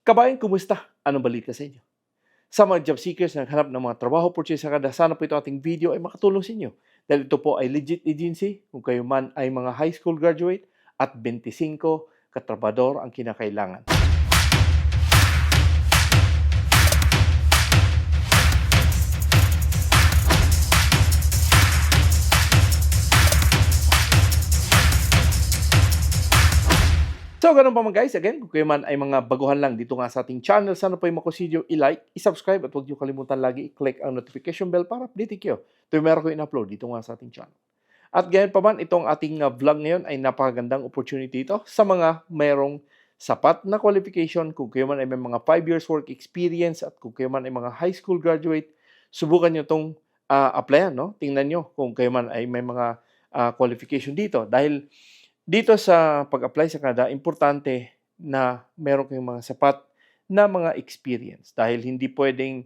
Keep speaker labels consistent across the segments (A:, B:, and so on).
A: Kabayan, kumusta? Anong balita sa inyo? Sa mga job seekers na naghanap ng mga trabaho, purchase sa kada, sana po ito ating video ay makatulong sa inyo. Dahil ito po ay legit agency, kung kayo man ay mga high school graduate at 25 katrabador ang kinakailangan. So, ganun pa man guys. Again, kung kayo man ay mga baguhan lang dito nga sa ating channel, sana po ay makonsider i-like, i-subscribe at huwag niyo kalimutan lagi i-click ang notification bell para update kayo. Ito yung meron ko in-upload dito nga sa ating channel. At ganyan pa man, itong ating vlog ngayon ay napakagandang opportunity ito sa mga mayroong sapat na qualification. Kung kayo man ay may mga 5 years work experience at kung kayo man ay mga high school graduate, subukan nyo itong applyan. No? Tingnan nyo kung kayo man ay may mga qualification dito. Dahil dito sa pag-apply sa Canada, importante na meron kayong mga sapat na mga experience. Dahil hindi pwedeng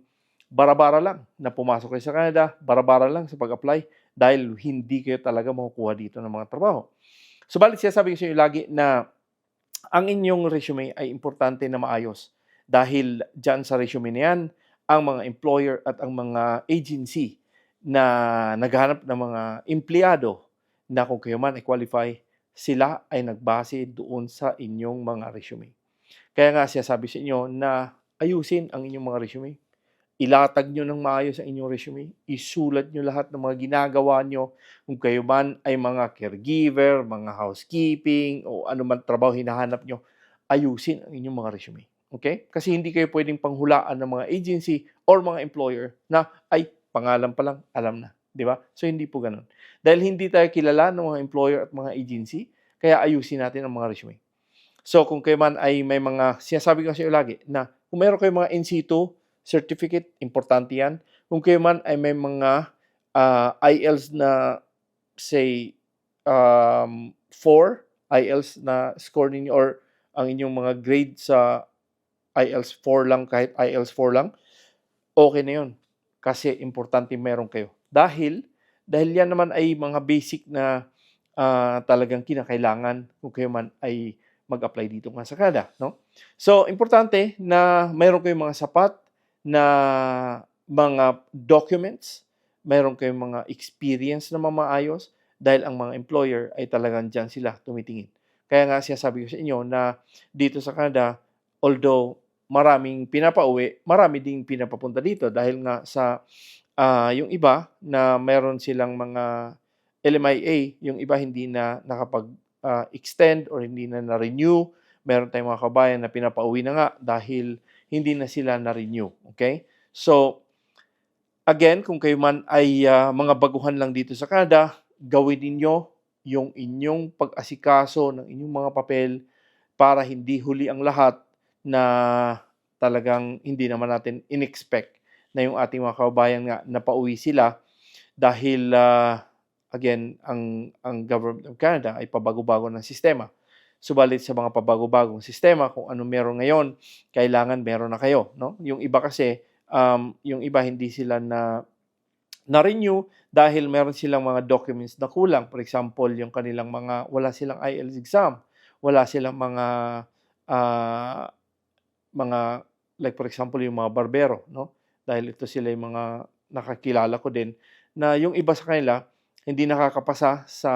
A: bara-bara lang na pumasok kayo sa Canada, bara-bara lang sa pag-apply dahil hindi kayo talaga makukuha dito ng mga trabaho. Subalit sinasabi ko sa inyo lagi na ang inyong resume ay importante na maayos. Dahil dyan sa resume na yan, ang mga employer at ang mga agency na naghahanap ng mga empleyado na kung kayo man ay qualify, sila ay nagbase doon sa inyong mga resume. Kaya nga sinasabi sa inyo na ayusin ang inyong mga resume. Ilatag nyo ng maayos ang inyong resume. Isulat nyo lahat ng mga ginagawa nyo. Kung kayo man ay mga caregiver, mga housekeeping, o anuman trabaho hinahanap nyo, ayusin ang inyong mga resume. Okay? Kasi hindi kayo pwedeng panghulaan ng mga agency or mga employer na, ay, pangalan pa lang, alam na. Di ba? So, hindi po ganun. Dahil hindi tayo kilala ng mga employer at mga agency, kaya ayusin natin ang mga resume. So, kung kayo man ay may mga, sinasabi ko sa iyo lagi, na kung meron kayo mga NC2 certificate, importante yan. Kung kayo man ay may mga IELTS na, say, 4, IELTS na score ninyo or ang inyong mga grade sa IELTS 4 lang, kahit IELTS 4 lang, okay na yun. Kasi importante meron kayo. Dahil yan naman ay mga basic na talagang kinakailangan kung kayo man ay mag-apply dito nga sa Canada. No? So, importante na meron kayong mga sapat na mga documents, meron kayong mga experience na mamaayos dahil ang mga employer ay talagang dyan sila tumitingin. Kaya nga sinasabi ko sa inyo na dito sa Canada, although maraming pinapauwi, marami ding pinapapunta dito dahil nga sa yung iba na meron silang mga LMIA, yung iba hindi na nakapag-extend or hindi na na-renew. Meron tayong mga kabayan na pinapauwi na nga dahil hindi na sila na-renew. Okay? So, again, kung kayo man ay mga baguhan lang dito sa Canada, gawin ninyo yung inyong pag-asikaso ng inyong mga papel para hindi huli ang lahat na talagang hindi naman natin in-expect na yung ating mga kababayan nga napauwi sila dahil again, ang Government of Canada ay pabago-bago ng sistema. Subalit sa mga pabago-bagong sistema, kung ano meron ngayon, kailangan meron na kayo. No? Yung iba kasi, yung iba hindi sila na-renew dahil meron silang mga documents na kulang. For example, yung kanilang wala silang IELTS exam, wala silang mga like for example, yung mga barbero. No? Dahil ito sila yung mga nakakilala ko din na yung iba sa kanila, hindi nakakapasa sa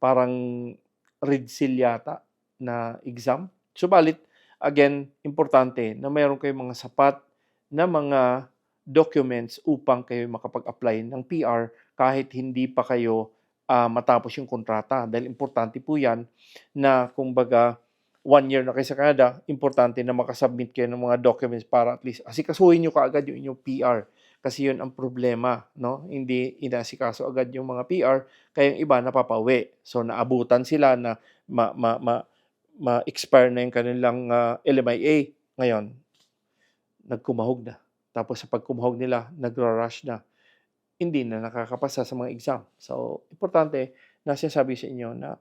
A: parang RIDSIL yata na exam. Subalit, again, importante na mayroon kayong mga sapat na mga documents upang kayo makapag-apply ng PR kahit hindi pa kayo matapos yung kontrata. Dahil importante po yan na kumbaga 1 year na kayo sa Canada, importante na makasubmit kayo ng mga documents para at least asikasuhin nyo kaagad yung inyong PR. Kasi yun ang problema, no? Hindi inasikaso agad yung mga PR, kaya yung iba napapauwi. So naabutan sila na ma-expire na yung kanilang LMIA. Ngayon, nagkumahog na. Tapos sa pagkumahog nila, nagra-rush na. Hindi na nakakapasa sa mga exam. So, importante na sinasabi sa inyo na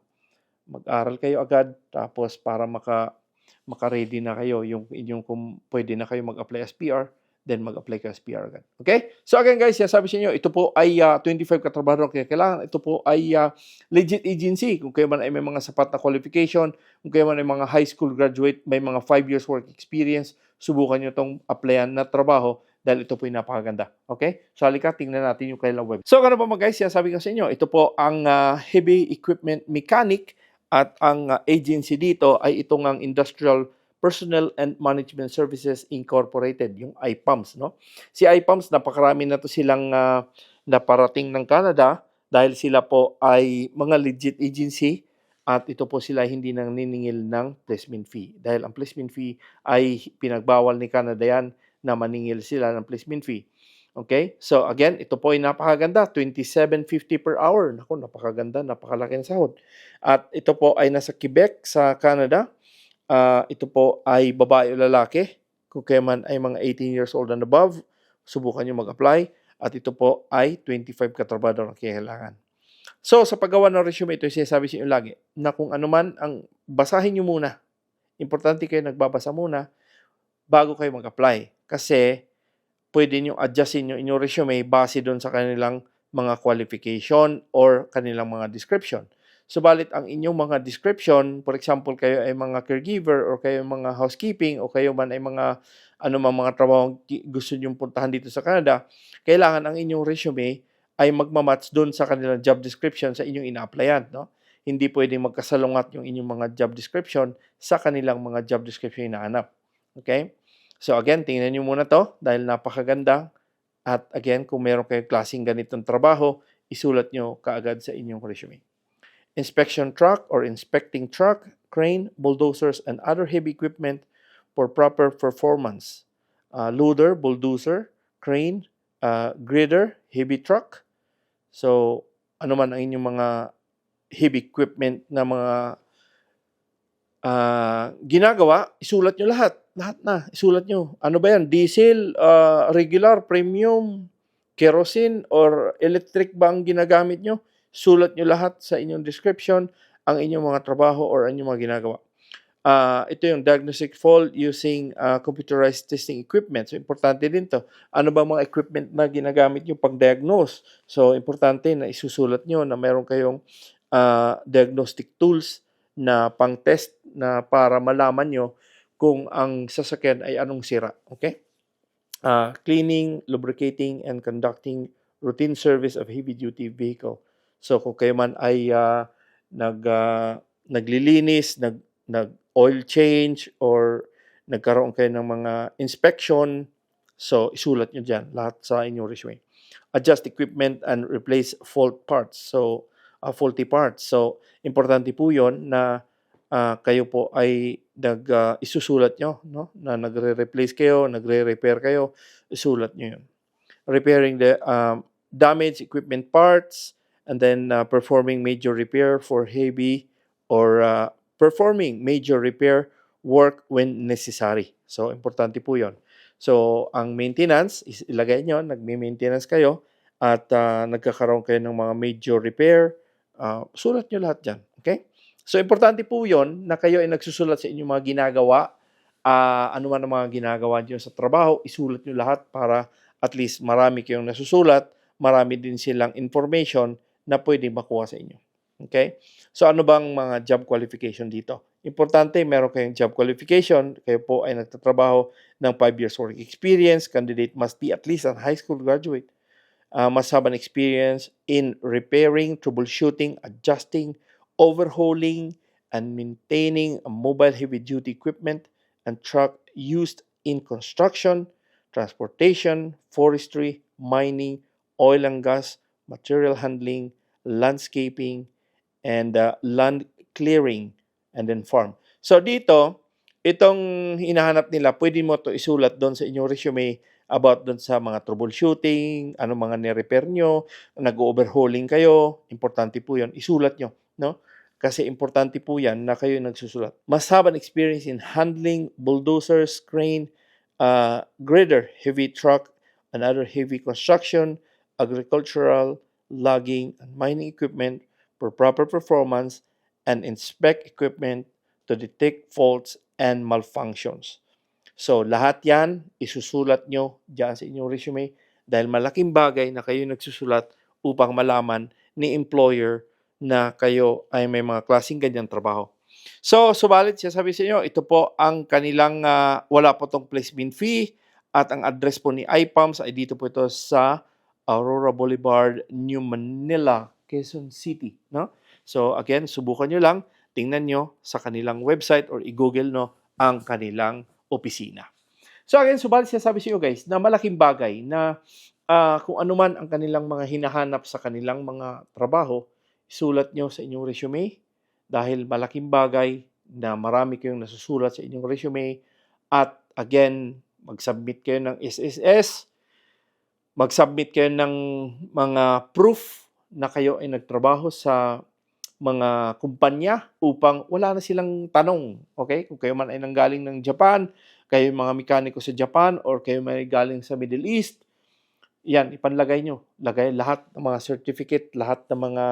A: mag-aral kayo agad tapos para maka-ready na kayo yung inyong kung pwede na kayo mag-apply as PR, then mag-apply ka sa PR agad. Okay? So again guys, sabi sa inyo, ito po ay 25 katrabaho kaya kailangan. Ito po ay legit agency. Kung kayo man ay may mga sapat na qualification, kung kayo man ay mga high school graduate, may mga 5 years work experience, subukan nyo itong applyan na trabaho dahil ito po ay napakaganda. Okay? So halika, tingnan natin yung kailang web. So ano pa mga guys, sabi ko sa inyo, ito po ang heavy equipment mechanic at ang agency dito ay itong ang Industrial Personnel and Management Services Incorporated, yung IPAMS, no? Si IPAMS, napakarami na to silang naparating ng Canada dahil sila po ay mga legit agency at ito po sila hindi nang niningil ng placement fee. Dahil ang placement fee ay pinagbawal ni Canada yan na maningil sila ng placement fee. Okay? So again, ito po ay napakaganda, 27.50 per hour. Naku, napakaganda, napakalaki ng sahod. At ito po ay nasa Quebec sa Canada. Ito po ay babae o lalaki. Kung kayo man ay mga 18 years old and above, subukan nyo mag-apply. At ito po ay 25 katrabaho na kailangan. So, sa paggawa ng resume, ito yung sinasabi sa inyo lagi, na kung ano man, basahin nyo muna. Importante kayo nagbabasa muna bago kayo mag-apply. Kasi, pwede nyo adjustin yung inyong resume base doon sa kanilang mga qualification or kanilang mga description. Subalit ang inyong mga description, for example, kayo ay mga caregiver or kayo ay mga housekeeping o kayo man ay mga mga trabaho gusto nyo puntahan dito sa Canada, kailangan ang inyong resume ay magmamatch doon sa kanilang job description sa inyong ina-applyan. No? Hindi pwedeng magkasalungat yung inyong mga job description sa kanilang mga job description na hinahanap. Okay? So again, tingnan nyo muna to dahil napakaganda. At again, kung meron kayong klaseng ganitong trabaho, isulat nyo kaagad sa inyong resume. Inspection truck or inspecting truck, crane, bulldozers, and other heavy equipment for proper performance. Loader, bulldozer, crane, grader, heavy truck. So, ano man ang inyong mga heavy equipment na mga ginagawa, isulat nyo lahat. Lahat na, isulat nyo. Ano ba yan? Diesel, regular, premium, kerosene, or electric ba ang ginagamit nyo? Sulat nyo lahat sa inyong description ang inyong mga trabaho or inyong mga ginagawa. Ito yung diagnostic fault using computerized testing equipment. So, importante din to. Ano ba mga equipment na ginagamit nyo pag-diagnose? So, importante na isusulat nyo na meron kayong diagnostic tools na pang-test na para malaman nyo kung ang sasakyan ay anong sira. Okay? Cleaning, lubricating, and conducting routine service of heavy-duty vehicle. So, kung kayo man ay naglilinis, nag-oil change, or nagkaroon kayo ng mga inspection, so isulat nyo dyan lahat sa inyong resume. Adjust equipment and replace fault parts. So, faulty parts. So, importante po yon na kayo po ay isusulat nyo, no? Na nagre-replace kayo, nagre-repair kayo, isulat nyo yun. Repairing the damaged equipment parts, and then performing major repair for heavy or performing major repair work when necessary. So, importante po yon. So, ang maintenance, ilagay nyo, nagme-maintenance kayo at nagkakaroon kayo ng mga major repair, sulat nyo lahat dyan. Okay? So, importante po yon na kayo ay nagsusulat sa inyong mga ginagawa. Ano man ang mga ginagawa nyo sa trabaho, isulat nyo lahat para at least marami kayong nasusulat, marami din silang information na pwede makuha sa inyo. Okay? So, ano bang mga job qualification dito? Importante, meron kayong job qualification. Kayo po ay nagtatrabaho ng 5 years work experience. Candidate must be at least a high school graduate. Must have an experience in repairing, troubleshooting, adjusting, overhauling, and maintaining a mobile heavy-duty equipment and truck used in construction, transportation, forestry, mining, oil and gas, material handling, landscaping, and land clearing, and then farm. So dito, itong hinahanap nila, pwede mo to isulat doon sa inyong resume about doon sa mga troubleshooting, ano mga ni-repair nyo, nag-overhauling kayo, importante po yun, isulat nyo, no? Kasi importante po yan na kayo nagsusulat. Must have an experience in handling bulldozers, crane, grader, heavy truck, and other heavy construction, agricultural, logging, and mining equipment for proper performance, and inspect equipment to detect faults and malfunctions. So, lahat yan, isusulat nyo dyan sa inyong resume dahil malaking bagay na kayo nagsusulat upang malaman ni employer na kayo ay may mga klaseng ganyang trabaho. So, subalit siya sabi sa inyo, ito po ang kanilang, wala po tong placement fee at ang address po ni IPAMS ay dito po ito sa Aurora Boulevard, New Manila, Quezon City. No? So, again, subukan nyo lang, tingnan nyo sa kanilang website or i-google no, ang kanilang opisina. So again, subalit sinasabi sa inyo guys na malaking bagay na kung ano man ang kanilang mga hinahanap sa kanilang mga trabaho, isulat nyo sa inyong resume dahil malaking bagay na marami kayong nasusulat sa inyong resume at again, mag-submit kayo ng SSS, mag-submit kayo ng mga proof na kayo ay nagtrabaho sa mga kumpanya upang wala na silang tanong. Okay? Kung kayo man ay nanggaling ng Japan, kayo yung mga mekaniko sa Japan, or kayo may galing sa Middle East, yan, ipanlagay nyo. Lagay lahat ng mga certificate, lahat ng mga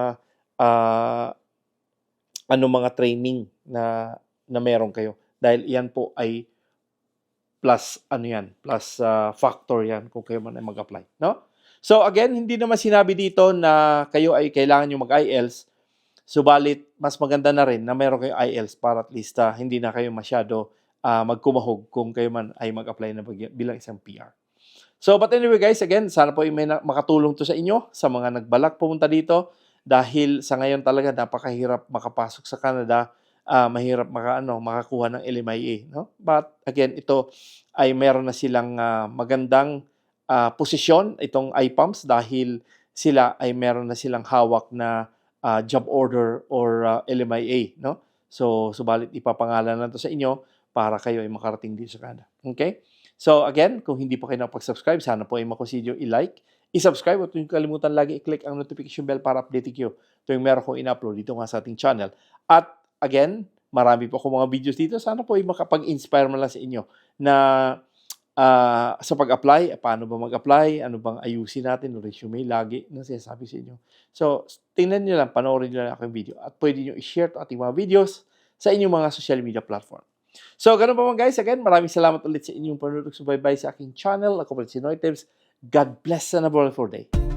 A: mga training na meron kayo. Dahil yan po ay plus factor yan kung kayo man ay mag-apply. No? So again, hindi naman sinabi dito na kayo ay kailangan nyo mag-IELTS. Subalit, mas maganda na rin na meron kayong IELTS para at least hindi na kayo masyado magkumahog kung kayo man ay mag-apply na bilang isang PR. So, but anyway guys, again, sana po may makatulong to sa inyo, sa mga nagbalak pumunta dito, dahil sa ngayon talaga napakahirap makapasok sa Canada, mahirap makakuha ng LMIA. No? But again, ito ay meron na silang magandang posisyon, itong IPAMS, dahil sila ay meron na silang hawak na job order or LMIA, no? So, subalit ipapangalan na to sa inyo para kayo ay makarating dito sa Canada. Okay? So, again, kung hindi pa kayo nakapag-subscribe, sana po ay makonsider i-like, i-subscribe at huwag kalimutan lagi i-click ang notification bell para update kayo tuwing meron kong in-upload dito nga sa ating channel. At again, marami po akong mga videos dito. Sana po ay makapag-inspire man lang sa inyo na sa pag-apply, paano ba mag-apply, ano bang ayusin natin, resume, lagi na sinasabi sa inyo. So, tingnan nyo lang, panoorin nyo lang aking video at pwede nyo i-share to ating mga videos sa inyong mga social media platform. So, ganun pa mga guys. Again, maraming salamat ulit sa inyong panonood at subaybay sa aking channel. Ako po si Noy Tips. God bless and a wonderful day.